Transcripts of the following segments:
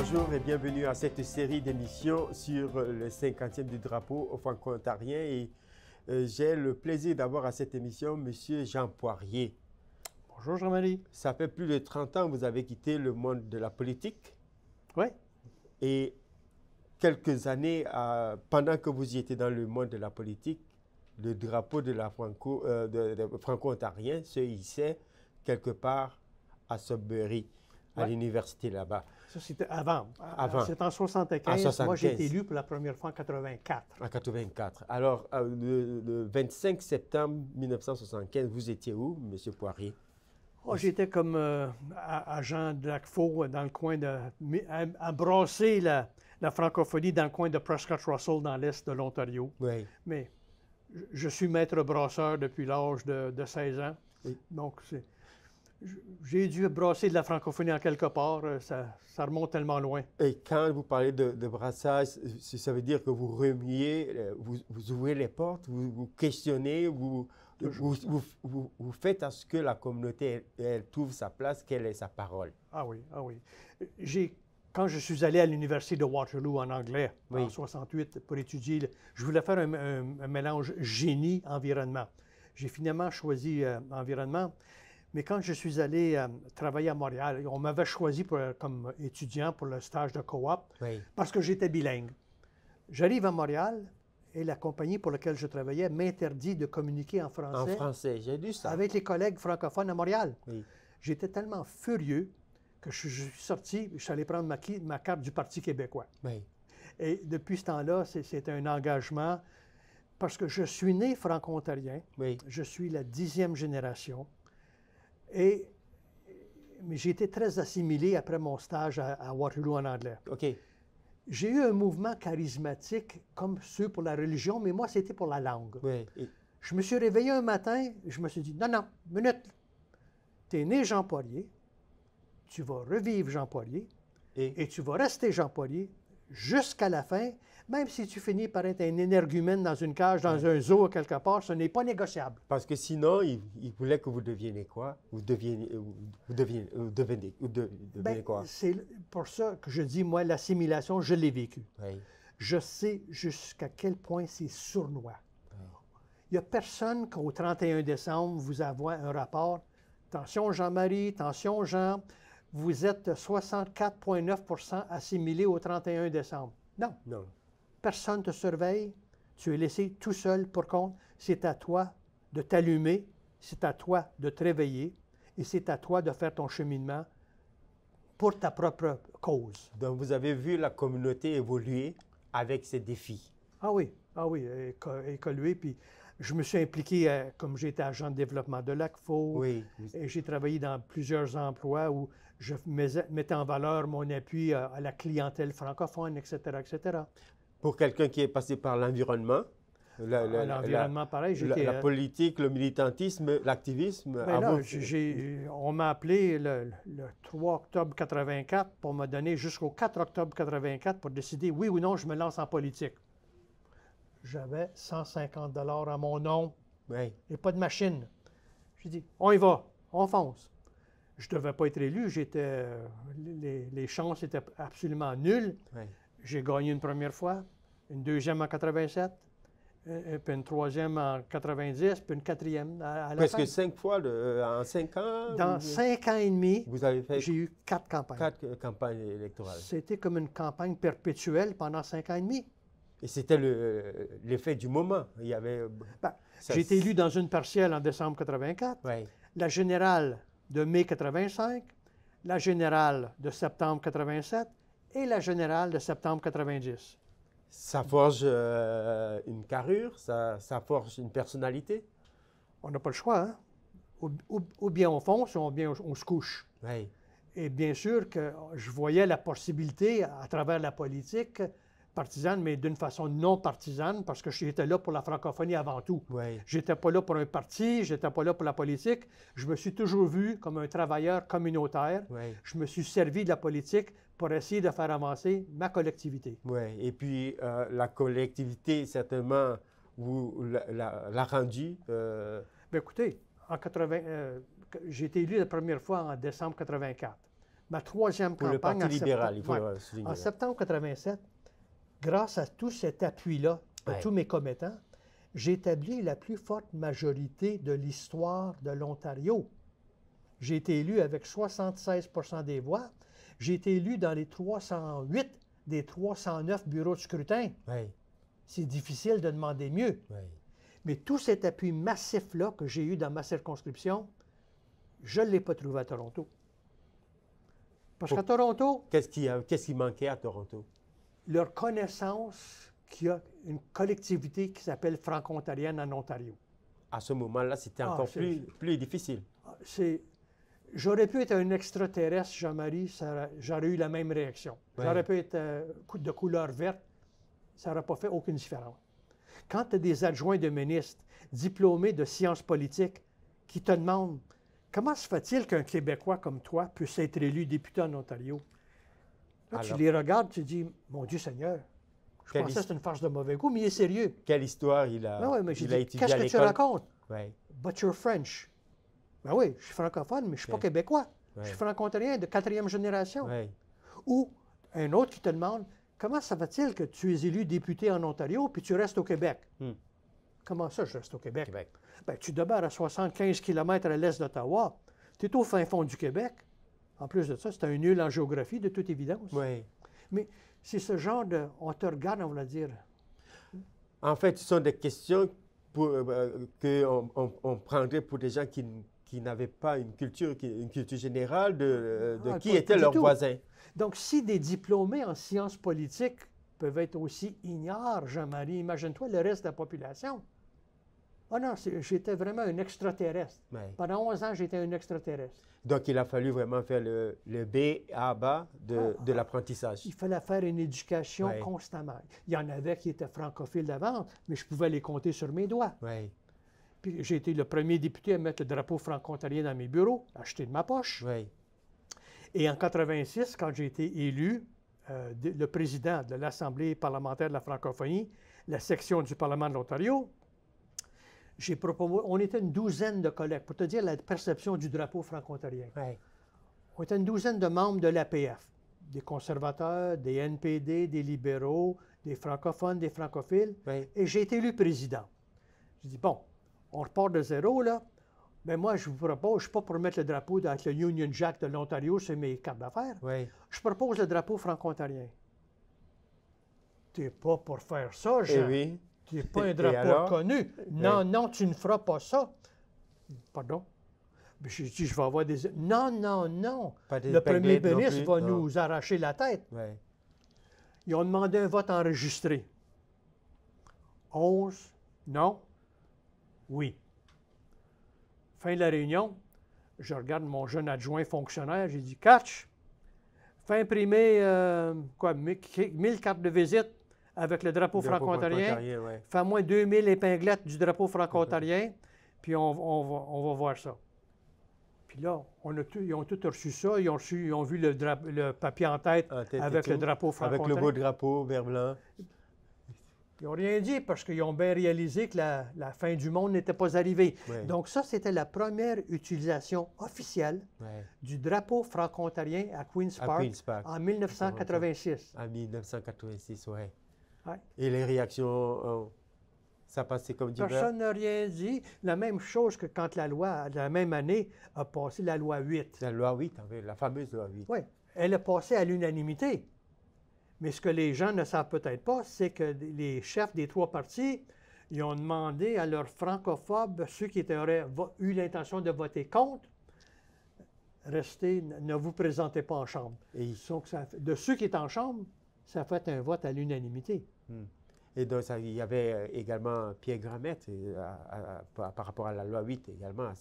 Bonjour et bienvenue à cette série d'émissions sur le 50e du drapeau franco-ontarien. Et j'ai le plaisir d'avoir à cette émission M. Jean Poirier. Bonjour Jean-Marie. Ça fait plus de 30 ans que vous avez quitté le monde de la politique. Oui. Et quelques années, pendant que vous y étiez dans le monde de la politique, le drapeau de la franco-ontarien se hissait quelque part à Sudbury, à l'université là-bas. Ça, c'était avant. Avant. C'était en 75. 75. Moi, j'ai été élu pour la première fois en 84. En 84. Alors, le 25 septembre 1975, vous étiez où, M. Poirier? Oh, j'étais comme agent de l'ACFO dans le coin de... à brasser la francophonie dans le coin de Prescott-Russell, dans l'est de l'Ontario. Oui. Mais je suis maître brasseur depuis l'âge de 16 ans. Oui. Donc, j'ai dû brasser de la francophonie en quelque part. Ça remonte tellement loin. Et quand vous parlez de brassage, ça veut dire que vous remuez, vous ouvrez les portes, vous questionnez, vous faites à ce que la communauté elle trouve sa place, quelle est sa parole. Ah oui, ah oui. Quand je suis allé à l'université de Waterloo en anglais, en 68, pour étudier, je voulais faire un mélange génie-environnement. J'ai finalement choisi environnement. Mais quand je suis allé travailler à Montréal, on m'avait choisi comme étudiant pour le stage de coop parce que j'étais bilingue. J'arrive à Montréal et la compagnie pour laquelle je travaillais m'interdit de communiquer en français. En français, j'ai lu ça. Avec les collègues francophones à Montréal. Oui. J'étais tellement furieux que je suis sorti, je suis allé prendre ma carte du Parti québécois. Oui. Et depuis ce temps-là, c'est un engagement parce que je suis né franco-ontarien. Oui. Je suis la 10e génération. Mais j'ai été très assimilé après mon stage à Waterloo en anglais. OK. J'ai eu un mouvement charismatique comme ceux pour la religion, mais moi, c'était pour la langue. Oui. Je me suis réveillé un matin, je me suis dit, non, minute, tu es né Jean Poirier, tu vas revivre Jean Poirier, et tu vas rester Jean Poirier jusqu'à la fin, même si tu finis par être un énergumène dans une cage, dans un zoo quelque part, ce n'est pas négociable. Parce que sinon, il voulait que vous deveniez quoi? Vous devenez quoi? C'est pour ça que je dis, moi, l'assimilation, je l'ai vécue. Oui. Je sais jusqu'à quel point c'est sournois. Il n'y a personne qu'au 31 décembre, vous avez un rapport. Attention Jean-Marie, attention Jean, vous êtes 64,9 % assimilés au 31 décembre. Non. Non. Personne ne te surveille. Tu es laissé tout seul pour compte. C'est à toi de t'allumer, c'est à toi de te réveiller et c'est à toi de faire ton cheminement pour ta propre cause. Donc, vous avez vu la communauté évoluer avec ces défis. Ah oui, évoluer. Puis je me suis impliqué, comme j'étais agent de développement de l'ACFO, oui. Et j'ai travaillé dans plusieurs emplois où je mettais en valeur mon appui à la clientèle francophone, etc., etc. Pour quelqu'un qui est passé par l'environnement, l'environnement, pareil, j'étais... La politique, le militantisme, l'activisme... on m'a appelé le 3 octobre 84 pour me donner jusqu'au 4 octobre 84 pour décider oui ou non je me lance en politique. J'avais 150 $ à mon nom et pas de machine. J'ai dit, on y va, on fonce. Je ne devais pas être élu, les chances étaient absolument nulles. J'ai gagné une première fois, une deuxième en 87, puis une troisième en 90, puis une quatrième à la Presque fin. 5 fois en 5 ans? Dans 5 ans et demi, j'ai eu 4 campagnes. 4 campagnes électorales. C'était comme une campagne perpétuelle pendant 5 ans et demi. Et c'était l'effet du moment. Il y avait... j'ai été élu dans une partielle en décembre 84, la générale de mai 85, la générale de septembre 87 et la générale de septembre 90. Ça forge une carrure, ça forge une personnalité. On n'a pas le choix, hein? Ou bien on fonce, ou bien on se couche. Oui. Et bien sûr que je voyais la possibilité, à travers la politique partisane, mais d'une façon non partisane, parce que j'étais là pour la francophonie avant tout. Je n'étais pas là pour un parti, je n'étais pas là pour la politique. Je me suis toujours vu comme un travailleur communautaire. Je me suis servi de la politique pour essayer de faire avancer ma collectivité. Oui, et puis la collectivité, certainement, vous l'a rendue. Bien, écoutez, j'ai été élu la première fois en décembre 84. ma troisième Pour le campagne Parti libéral, il faut ouais, souligner. en septembre 87, grâce à tout cet appui-là de Ouais. tous mes commettants, j'ai établi la plus forte majorité de l'histoire de l'Ontario. J'ai été élu avec 76 des voix. J'ai été élu dans les 308 des 309 bureaux de scrutin. Oui, C'est difficile de demander mieux. oui. Mais tout cet appui massif-là que j'ai eu dans ma circonscription, je ne l'ai pas trouvé à Toronto. Parce qu'à Toronto, Qu'est-ce qui manquait à Toronto? leur connaissance qu'il y a une collectivité qui s'appelle franco-ontarienne en Ontario. À ce moment-là, c'était Ah, encore plus difficile. J'aurais pu être un extraterrestre, Jean-Marie, j'aurais eu la même réaction. Ouais. J'aurais pu être de couleur verte, ça n'aurait pas fait aucune différence. Quand tu as des adjoints de ministres diplômés de sciences politiques qui te demandent comment se fait-il qu'un Québécois comme toi puisse être élu député en Ontario? Là, tu Alors, les regardes, tu dis, mon Dieu Seigneur, je pensais que c'était une farce de mauvais goût, mais il est sérieux. quelle histoire il a, Ah ouais, mais j'ai il a dit, étudié qu'est-ce à que tu l'école? racontes? Oui, But you're French. Ben oui, je suis francophone, mais je ne suis pas Ouais. québécois. Ouais. Je suis franco-ontarien de 4e génération. oui. Ou un autre qui te demande, comment ça va-t-il que tu es élu député en Ontario puis tu restes au Québec? Comment ça, je reste au Québec? Québec. Ben, tu demeures à 75 km à l'est d'Ottawa. Tu es au fin fond du Québec. En plus de ça, c'est un nul en géographie, de toute évidence. Oui. Mais c'est ce genre de... On te regarde, on va dire. En fait, ce sont des questions qu'on prendrait pour des gens qui n'avaient pas une culture générale de Ah, qui pas étaient du leurs tout. voisins. Donc, si des diplômés en sciences politiques peuvent être aussi ignares, Jean-Marie, imagine-toi le reste de la population. Ah non, j'étais vraiment un extraterrestre. Oui. Pendant 11 ans, j'étais un extraterrestre. Donc, il a fallu vraiment faire le B à bas de l'apprentissage. Il fallait faire une éducation Ouais. constamment. Il y en avait qui étaient francophiles d'avance, mais je pouvais les compter sur mes doigts. Oui, Puis j'ai été le premier député à mettre le drapeau franco-ontarien dans mes bureaux, acheté de ma poche. oui, Et en 86, quand j'ai été élu le président de l'Assemblée parlementaire de la francophonie, la section du Parlement de l'Ontario, on était une douzaine de collègues, pour te dire la perception du drapeau franco-ontarien. oui. On était une douzaine de membres de l'APF, des conservateurs, des NPD, des libéraux, des francophones, des francophiles, Oui. et j'ai été élu président. J'ai dit, bon, on repart de zéro, là. Ben moi, je vous propose, je ne suis pas pour mettre le drapeau avec le Union Jack de l'Ontario sur mes cartes d'affaires. Oui. Je propose le drapeau franco-ontarien. Tu n'es pas pour faire ça, Eh Jean. oui. Tu n'es pas un Et drapeau alors? reconnu. Non, non, tu ne feras pas ça. Pardon? Ben, j'ai dit, je vais avoir des... Non, non, non. Pas des Le premier pinglettes non ministre plus, va non. nous arracher la tête. Oui. Ils ont demandé un vote enregistré. 11, non, oui. Fin de la réunion, je regarde mon jeune adjoint fonctionnaire, j'ai dit, Catch, fais imprimer 1000 cartes de visite avec le drapeau franco-ontarien. Oui. Fais-moi 2000 épinglettes du drapeau franco-ontarien, puis on va voir ça. Puis là, ils ont tous reçu ça, ils ont vu le papier en tête En tête et avec le tout, drapeau Avec franco-ontarien. le beau drapeau vert blanc. Ils n'ont rien dit parce qu'ils ont bien réalisé que la fin du monde n'était pas arrivée. Oui. Donc ça, c'était la première utilisation officielle Oui. du drapeau franco-ontarien à Queen's À Park, Queen's Park. en 1986. En 1986, oui. Ouais. Et les réactions, ça passait comme du beurre. Personne n'a rien dit. La même chose que quand la même année, a passé la loi 8. La loi 8, la fameuse loi 8. Oui, elle a passé à l'unanimité. Mais ce que les gens ne savent peut-être pas, c'est que les chefs des trois partis, ils ont demandé à leurs francophobes, ceux qui auraient eu l'intention de voter contre, restez, ne vous présentez pas en chambre. Et, Donc, de ceux qui étaient en chambre, ça a fait un vote à l'unanimité. et donc, il y avait également Pierre Gramette par rapport à la loi 8 également.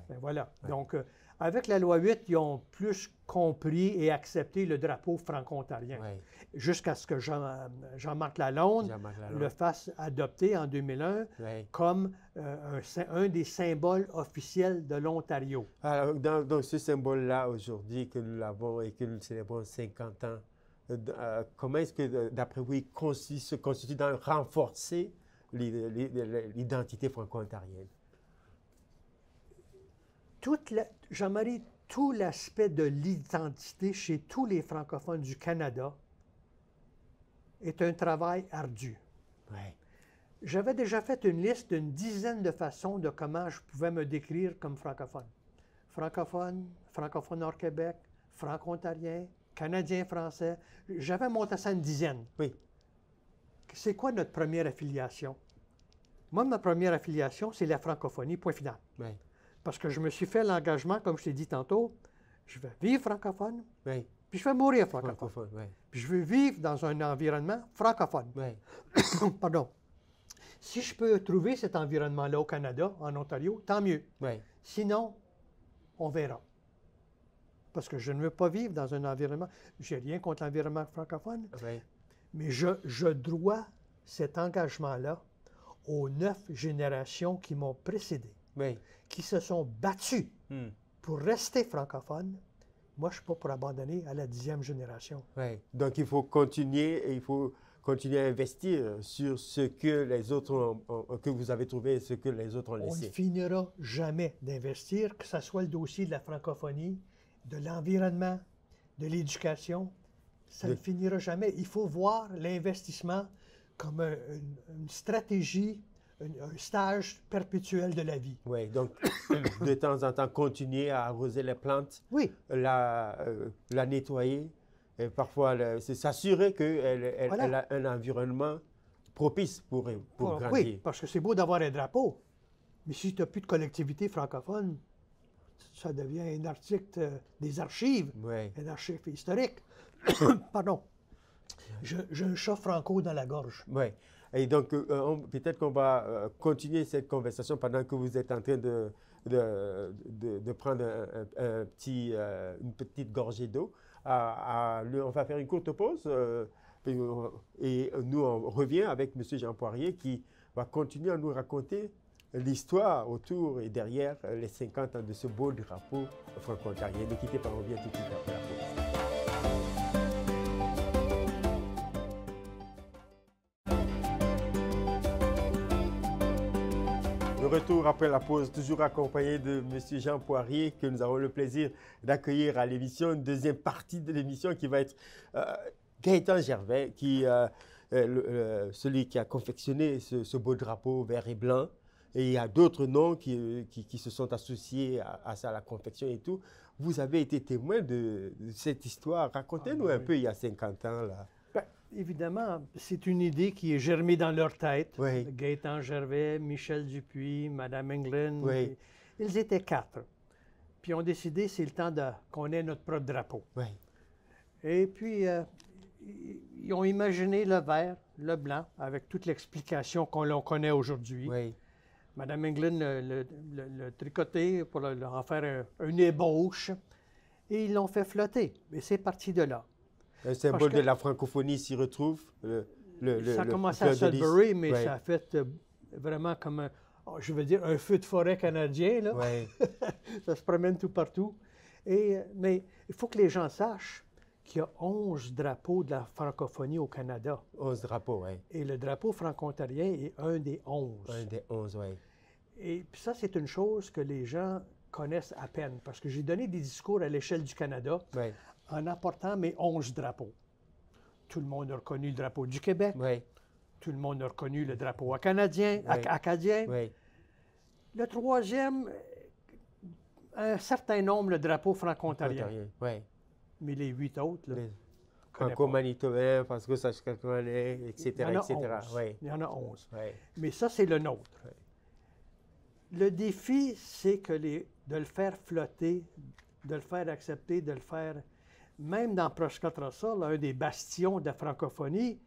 Ben voilà. Ouais. Donc, avec la loi 8, ils ont plus compris et accepté le drapeau franco-ontarien. Oui. Jusqu'à ce que Jean-Marc Lalonde Jean-Marc Lalonde. le fasse adopter en 2001 Oui. comme un des symboles officiels de l'Ontario. Alors, dans ce symbole-là, aujourd'hui, que nous l'avons et que nous célébrons 50 ans, comment est-ce que, d'après vous, il se constitue dans renforcer l'identité franco-ontarienne? Jean-Marie, tout l'aspect de l'identité chez tous les francophones du Canada est un travail ardu. Ouais. J'avais déjà fait une liste d'une dizaine de façons de comment je pouvais me décrire comme francophone. Francophone hors Québec, franco-ontarien, canadien-français. J'avais monté ça une dizaine. Oui. C'est quoi notre première affiliation? Moi, ma première affiliation, c'est la francophonie, point final. Ouais. Parce que je me suis fait l'engagement, comme je t'ai dit tantôt, je vais vivre francophone, Oui. puis je vais mourir francophone. Francophone, ouais. Puis je veux vivre dans un environnement francophone. Ouais. Pardon. Si je peux trouver cet environnement-là au Canada, en Ontario, tant mieux. Ouais. Sinon, on verra. Parce que je ne veux pas vivre dans un environnement. Je n'ai rien contre l'environnement francophone, Ouais. mais je dois cet engagement-là aux 9 générations qui m'ont précédé, Ouais. qui se sont battues Hmm. pour rester francophones. Moi, je ne suis pas pour abandonner à la 10e génération. Ouais. Donc, il faut continuer et il faut continuer à investir sur ce que les autres que vous avez trouvé et ce que les autres ont On ne laissé. finira jamais d'investir, que ce soit le dossier de la francophonie, de l'environnement, de l'éducation. Ça ne finira jamais. Il faut voir l'investissement comme une stratégie, un stage perpétuel de la vie. Oui, donc de temps en temps, continuer à arroser les plantes, Oui, la nettoyer, et parfois s'assurer qu'elle Voilà. elle a un environnement propice pour grandir. oui, parce que c'est beau d'avoir un drapeau, mais si tu n'as plus de collectivité francophone, ça devient un article des archives, Oui, un archive historique. Pardon. J'ai un chat franco dans la gorge. oui. Et donc, peut-être qu'on va continuer cette conversation pendant que vous êtes en train de prendre une petite gorgée d'eau. On va faire une courte pause et nous, on revient avec M. Jean Poirier qui va continuer à nous raconter l'histoire autour et derrière les 50 ans de ce beau drapeau franco-ontarien. Ne quittez pas, on revient tout de suite après la pause. De retour après la pause, toujours accompagné de M. Jean Poirier, que nous avons le plaisir d'accueillir à l'émission, une deuxième partie de l'émission qui va être Gaëtan Gervais, celui qui a confectionné ce beau drapeau vert et blanc. Et il y a d'autres noms qui se sont associés à ça, à la confection et tout. Vous avez été témoin de cette histoire. Racontez-nous un peu il y a 50 ans, là. Ben, évidemment, c'est une idée qui est germée dans leur tête. Oui. Gaëtan Gervais, Michel Dupuis, Mme Englund. Oui. Ils étaient 4. Puis ils ont décidé, c'est le temps qu'on ait notre propre drapeau. Oui. Et puis, ils ont imaginé le vert, le blanc, avec toute l'explication qu'on connaît aujourd'hui. Oui. Mme Englund le tricoté pour en faire une ébauche. Et ils l'ont fait flotter. Et c'est parti de là. Le symbole de la francophonie s'y retrouve. Ça a commencé à fleur de lys. Sudbury, mais Ouais. ça a fait vraiment comme, un feu de forêt canadien. Là. Ouais. Ça se promène tout partout. Mais il faut que les gens sachent qu'il y a 11 drapeaux de la francophonie au Canada. 11 drapeaux, oui. Et le drapeau franco-ontarien est un des 11. Un des 11, oui. Et puis ça, c'est une chose que les gens connaissent à peine, parce que j'ai donné des discours à l'échelle du Canada Oui. en apportant mes 11 drapeaux. Tout le monde a reconnu le drapeau du Québec. Oui. Tout le monde a reconnu le drapeau acadien. Oui. acadien. Oui. Le troisième, un certain nombre, le drapeau franco-ontarien. Oui. Mais les 8 autres, là, Les je connais pas. franco-manitobains, parce que ça se connaît, etc. Il y en a etc. 11. Oui. Il y en a 11. Oui. Mais ça, c'est le nôtre. Oui. Le défi, c'est de le faire flotter, de le faire accepter, de le faire... Même dans Prescott Russell, un des bastions de la francophonie,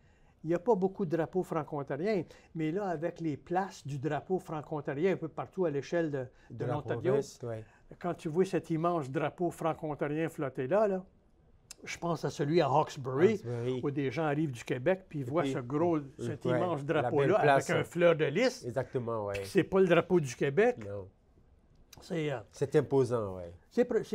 il n'y a pas beaucoup de drapeaux franco-ontariens. Mais là, avec les places du drapeau franco-ontarien un peu partout à l'échelle de la l'Ontario, province, oui. quand tu vois cet immense drapeau franco-ontarien flotter là, je pense à celui à Hawkesbury, Hawkesbury. où des gens arrivent du Québec puis ils voient puis, cet ouais, immense la drapeau-là belle avec place, un fleur de lys. Exactement, oui. C'est pas le drapeau du Québec. Non. C'est imposant, oui.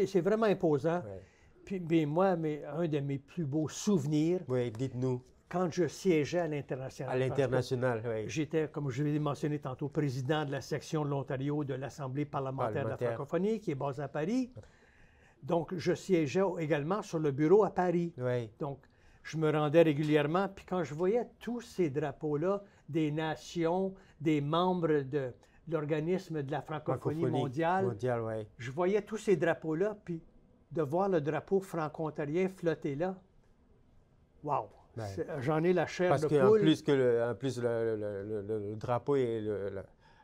c'est vraiment imposant. Ouais. Puis, un de mes plus beaux souvenirs, Oui, dites-nous. quand je siégeais à l'international. À l'international, oui. J'étais, comme je l'ai mentionné tantôt, président de la section de l'Ontario de l'Assemblée parlementaire de la francophonie, qui est basée à Paris. Donc, je siégeais également sur le bureau à Paris. Oui. Donc, je me rendais régulièrement. Puis quand je voyais tous ces drapeaux-là, des nations, des membres de l'organisme de la francophonie mondiale, ouais. Je voyais tous ces drapeaux-là, puis de voir le drapeau franco-ontarien flotter là, wow! Ouais. J'en ai la chair de poule. Parce qu'en plus, le drapeau et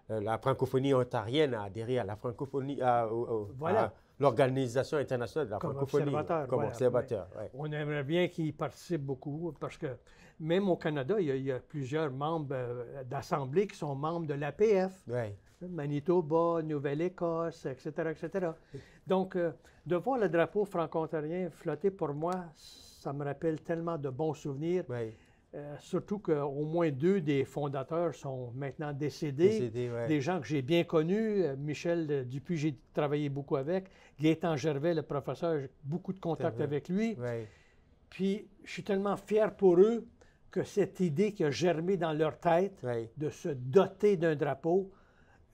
la francophonie ontarienne a adhéré à la francophonie, voilà. à l'Organisation internationale de la francophonie comme observateur. Ouais. On aimerait bien qu'ils participent beaucoup parce que même au Canada, il y a plusieurs membres d'assemblée qui sont membres de l'APF. Ouais. Manitoba, Nouvelle-Écosse, etc., etc. Donc, de voir le drapeau franco-ontarien flotter pour moi, ça me rappelle tellement de bons souvenirs. Ouais. Surtout qu'au moins 2 des fondateurs sont maintenant décédés. Ouais. Des gens que j'ai bien connus. Michel Dupuis, j'ai travaillé beaucoup avec. Gaétan Gervais, le professeur, j'ai beaucoup de contacts avec lui. Ouais. Puis, je suis tellement fier pour eux que cette idée qui a germé dans leur tête de se doter d'un drapeau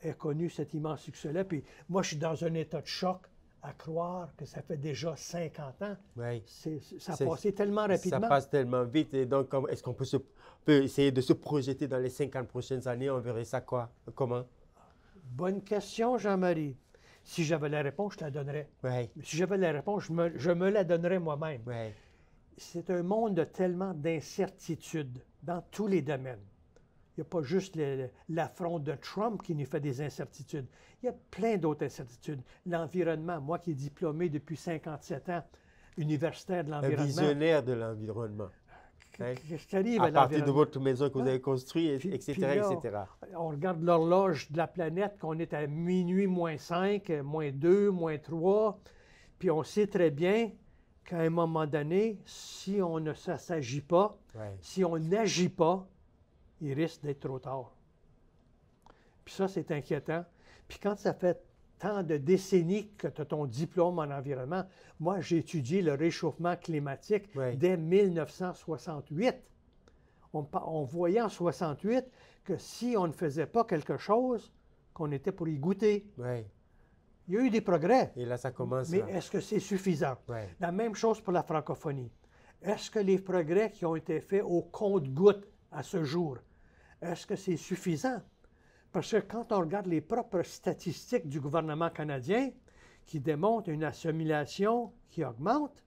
ait connu cet immense succès-là. Puis moi, je suis dans un état de choc à croire que ça fait déjà 50 ans. Oui. Ça a passé tellement rapidement. Ça passe tellement vite. Et donc, est-ce qu'on peut essayer de se projeter dans les 50 prochaines années? On verrait ça comment? Bonne question, Jean-Marie. Si j'avais la réponse, je te la donnerais. Oui. Si j'avais la réponse, je me la donnerais moi-même. Oui. C'est un monde de tellement d'incertitudes dans tous les domaines. Il n'y a pas juste l'affront de Trump qui nous fait des incertitudes. Il y a plein d'autres incertitudes. L'environnement, moi qui est diplômé depuis 57 ans, universitaire de l'environnement. Un visionnaire de l'environnement. Qu'est-ce qui arrive à partir de votre maison que vous avez construite, etc., etc. On regarde l'horloge de la planète, qu'on est à minuit moins 5, moins 2, moins 3. Puis on sait très bien qu'à un moment donné, si on ne s'agit pas, si on n'agit pas, il risque d'être trop tard. Puis ça, c'est inquiétant. Puis quand ça fait tant de décennies que tu as ton diplôme en environnement, moi, j'ai étudié le réchauffement climatique dès 1968. On voyait en 68 que si on ne faisait pas quelque chose, qu'on était pour y goûter. Il y a eu des progrès. Et là, ça commence. Mais est-ce que c'est suffisant? La même chose pour la francophonie. Est-ce que les progrès qui ont été faits au compte-gouttes à ce jour, est-ce que c'est suffisant? Parce que quand on regarde les propres statistiques du gouvernement canadien qui démontrent une assimilation qui augmente,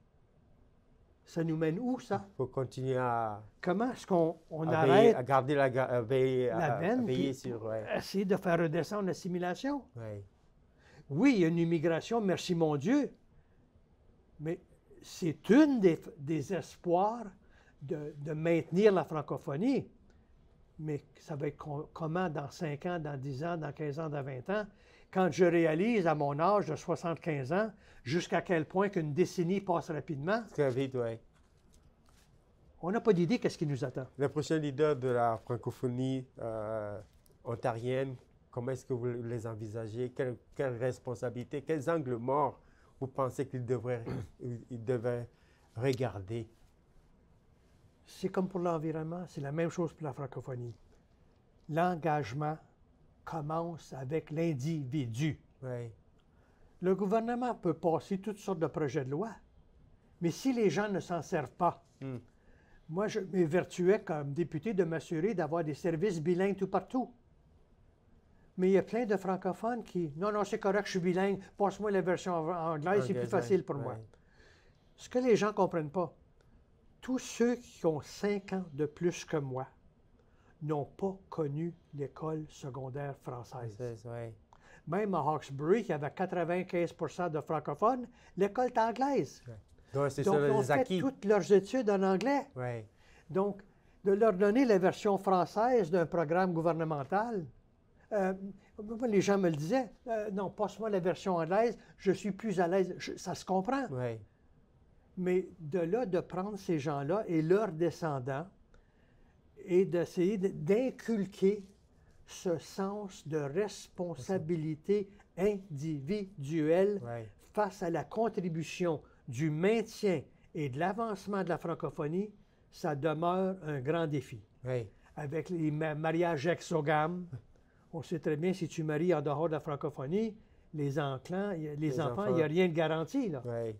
ça nous mène où, ça? Il faut continuer à... Comment est-ce qu'on arrête... À garder la veine, veiller sur... Essayer de faire redescendre l'assimilation? Oui, il y a une immigration, merci mon Dieu, mais c'est une des espoirs de maintenir la francophonie. Mais ça va être comment dans 5 ans, dans 10 ans, dans 15 ans, dans 20 ans, quand je réalise à mon âge de 75 ans, jusqu'à quel point qu'une décennie passe rapidement. Très vite, oui. On n'a pas d'idée qu'est-ce qui nous attend. Le prochain leader de la francophonie ontarienne, comment est-ce que vous les envisagez? Quelles responsabilités, quels angles morts vous pensez qu'ils devraient regarder? C'est comme pour l'environnement, c'est la même chose pour la francophonie. L'engagement commence avec l'individu. Le gouvernement peut passer toutes sortes de projets de loi, mais si les gens ne s'en servent pas, moi je m'évertuais comme député de m'assurer d'avoir des services bilingues tout partout. Mais il y a plein de francophones qui, non, c'est correct, je suis bilingue, passe-moi la version anglaise, c'est plus facile pour moi. Ce que les gens ne comprennent pas, tous ceux qui ont 5 ans de plus que moi n'ont pas connu l'école secondaire française. Même à Hawkesbury, qui avait 95% de francophones, l'école est anglaise. Donc, ils ont fait toutes leurs études en anglais. Donc, de leur donner la version française d'un programme gouvernemental, les gens me le disaient, non, passe-moi la version anglaise, je suis plus à l'aise. Ça se comprend. Mais de là, de prendre ces gens-là et leurs descendants et d'essayer d'inculquer ce sens de responsabilité individuelle face à la contribution du maintien et de l'avancement de la francophonie, ça demeure un grand défi. Oui. Avec les mariages exogames, on sait très bien, si tu maries en dehors de la francophonie, les enfants, il n'y a rien de garanti, là. Oui.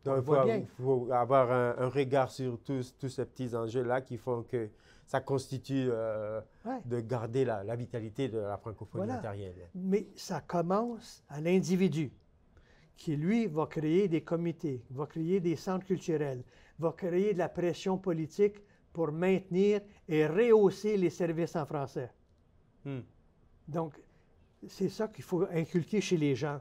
On Donc, le voit bien. il faut avoir un regard sur tous ces petits enjeux-là qui font que ça constitue Ouais. de garder la vitalité de la francophonie Voilà. ontarienne. Mais ça commence à l'individu, qui, lui, va créer des comités, va créer des centres culturels, va créer de la pression politique pour maintenir et rehausser les services en français. Hmm. Donc, c'est ça qu'il faut inculquer chez les gens.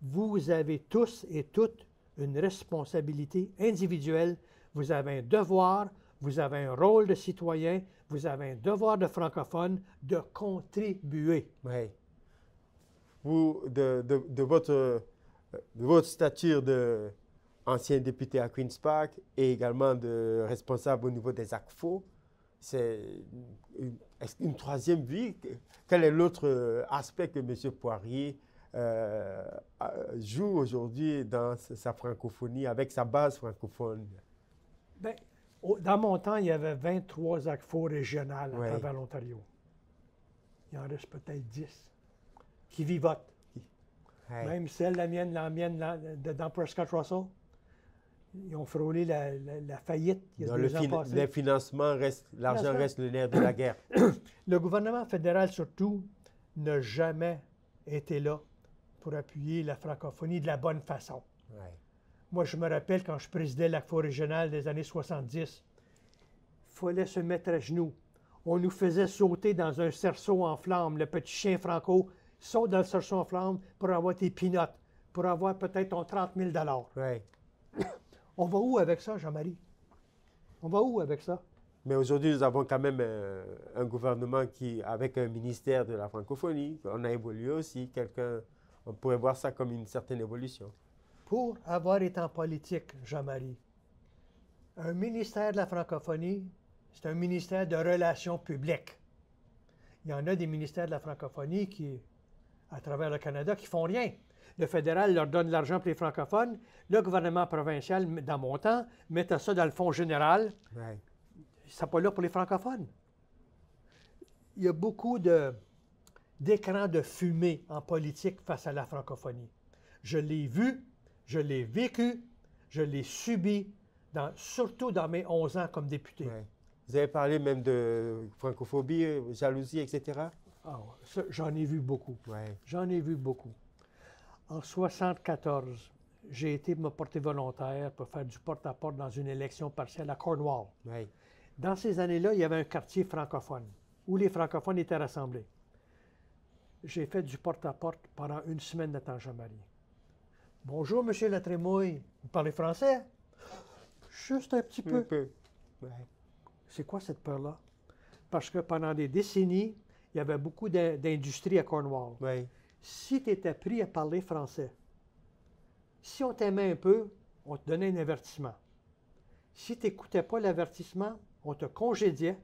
Vous avez tous et toutes une responsabilité individuelle. Vous avez un devoir, vous avez un rôle de citoyen, vous avez un devoir de francophone de contribuer. Oui. Vous, de votre stature d'ancien député à Queen's Park et également de responsable au niveau des ACFO, c'est une troisième vie. Quel est l'autre aspect que M. Poirier joue aujourd'hui dans sa francophonie, avec sa base francophone? Bien, dans mon temps, il y avait 23 ACFO régionales à Ouais. travers l'Ontario. Il en reste peut-être 10 qui vivotent. Ouais. Même celle, la mienne dans Prescott Russell, ils ont frôlé la faillite il y a Dans 2 ans passés. les financements restent, l'argent Financement. reste le nerf de la guerre. Le gouvernement fédéral, surtout, n'a jamais été là pour appuyer la francophonie de la bonne façon. Ouais. Moi, je me rappelle quand je présidais l'ACFO régional des années 70, il fallait se mettre à genoux. On nous faisait sauter dans un cerceau en flammes. Le petit chien franco saute dans le cerceau en flammes pour avoir tes peanuts, pour avoir peut-être ton 30 000 $. Ouais. On va où avec ça, Jean-Marie? On va où avec ça? Mais aujourd'hui, nous avons quand même un gouvernement qui, avec un ministère de la francophonie, on a évolué aussi. On pourrait voir ça comme une certaine évolution. Pour avoir été en politique, Jean-Marie, un ministère de la francophonie, c'est un ministère de relations publiques. Il y en a des ministères de la francophonie qui, à travers le Canada, qui font rien. Le fédéral leur donne de l'argent pour les francophones. Le gouvernement provincial, dans mon temps, mettait ça dans le fonds général. Ouais. C'est pas là pour les francophones. Il y a beaucoup d'écrans de fumée en politique face à la francophonie. Je l'ai vu, je l'ai vécu, je l'ai subi, surtout dans mes 11 ans comme député. Ouais. Vous avez parlé même de francophobie, jalousie, etc. Ah, ça, j'en ai vu beaucoup. Ouais. J'en ai vu beaucoup. En 1974, j'ai été me porter volontaire pour faire du porte-à-porte dans une élection partielle à Cornwall. Ouais. Dans ces années-là, il y avait un quartier francophone où les francophones étaient rassemblés. J'ai fait du porte-à-porte pendant 1 semaine de temps, Jean-Marie. Bonjour, Monsieur Latrémouille. Vous parlez français? Juste un petit peu. Un peu. Ouais. C'est quoi cette peur-là? Parce que pendant des décennies, il y avait beaucoup d'industries à Cornwall. Ouais. Si tu étais pris à parler français, si on t'aimait un peu, on te donnait un avertissement. Si tu n'écoutais pas l'avertissement, on te congédiait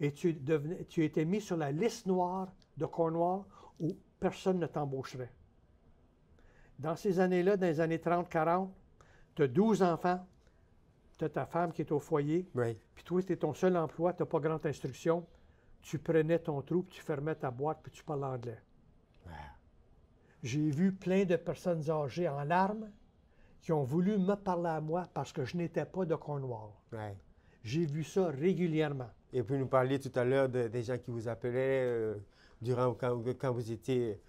et tu étais mis sur la liste noire de Cornwall où personne ne t'embaucherait. Dans ces années-là, dans les années 30-40, tu as 12 enfants, tu as ta femme qui est au foyer, Ouais. puis toi, c'était ton seul emploi, tu n'as pas grande instruction, tu prenais ton trou, puis tu fermais ta boîte, puis tu parles anglais. Ouais. J'ai vu plein de personnes âgées en larmes qui ont voulu me parler à moi parce que je n'étais pas de Cornwall. Ouais. J'ai vu ça régulièrement. Et puis nous parliez tout à l'heure des gens qui vous appelaient quand vous étiez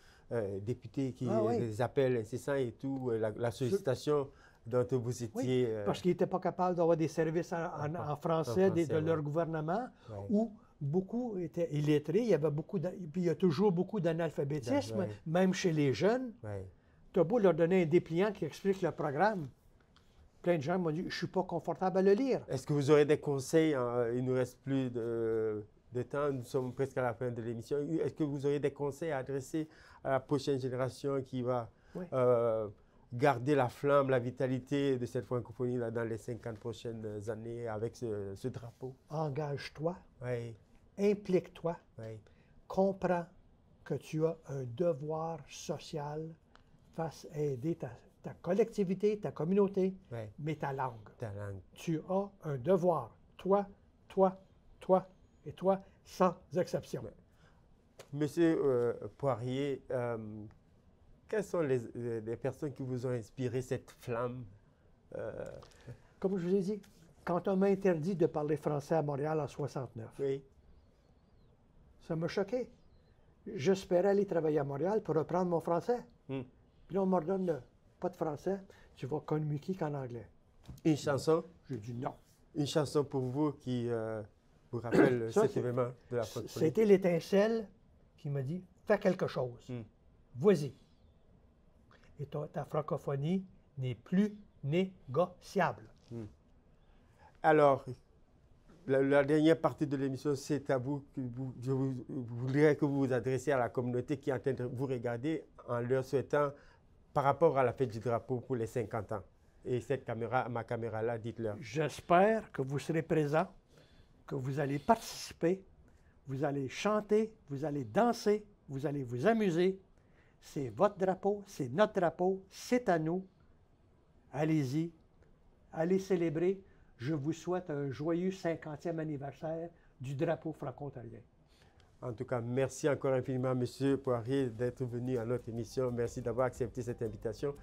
député, oui. des appels incessants et tout, la sollicitation dont vous étiez... Parce qu'ils n'étaient pas capables d'avoir des services en français de ouais. leur gouvernement, Ouais. où beaucoup étaient illettrés. Il y avait beaucoup puis il y a toujours beaucoup d'analphabétisme, Ouais. même chez les jeunes. Ouais. Tu as beau leur donner un dépliant qui explique le programme. Plein de gens m'ont dit, je ne suis pas confortable à le lire. Est-ce que vous aurez des conseils? Il ne nous reste plus de temps, nous sommes presque à la fin de l'émission. Est-ce que vous aurez des conseils à adresser à la prochaine génération qui va Oui. garder la flamme, la vitalité de cette francophonie là, dans les 50 prochaines années avec ce drapeau? Engage-toi, Oui, implique-toi, oui, comprends que tu as un devoir social face à aider ta collectivité, ta communauté, oui. mais ta langue. Ta langue. Tu as un devoir. toi, toi, toi et toi, sans exception. Monsieur Poirier, quelles sont les personnes qui vous ont inspiré cette flamme? Comme je vous ai dit, quand on m'a interdit de parler français à Montréal en 69, Oui. ça m'a choqué. J'espérais aller travailler à Montréal pour reprendre mon français. Hmm. Puis là, on m'ordonne pas de français, tu vas communiquer qu'en anglais. Une chanson? J'ai dit non. Une chanson pour vous qui vous rappelle Ça, cet événement de la francophonie? C'était l'étincelle qui m'a dit fais quelque chose. Vas-y. Et ta francophonie n'est plus négociable. Alors, la dernière partie de l'émission, c'est à vous que je voudrais que vous vous adressiez à la communauté qui est en train de vous regarder en leur souhaitant par rapport à la fête du drapeau pour les 50 ans. Et cette caméra, ma caméra-là, dites-leur. J'espère que vous serez présents, que vous allez participer, vous allez chanter, vous allez danser, vous allez vous amuser. C'est votre drapeau, c'est notre drapeau, c'est à nous. Allez-y, allez célébrer. Je vous souhaite un joyeux 50e anniversaire du drapeau franco-ontarien. En tout cas, merci encore infiniment, M. Poirier, d'être venu à notre émission. Merci d'avoir accepté cette invitation.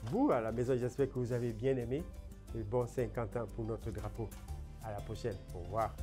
Vous, à la maison, j'espère que vous avez bien aimé. Et bon 50 ans pour notre drapeau. À la prochaine. Au revoir.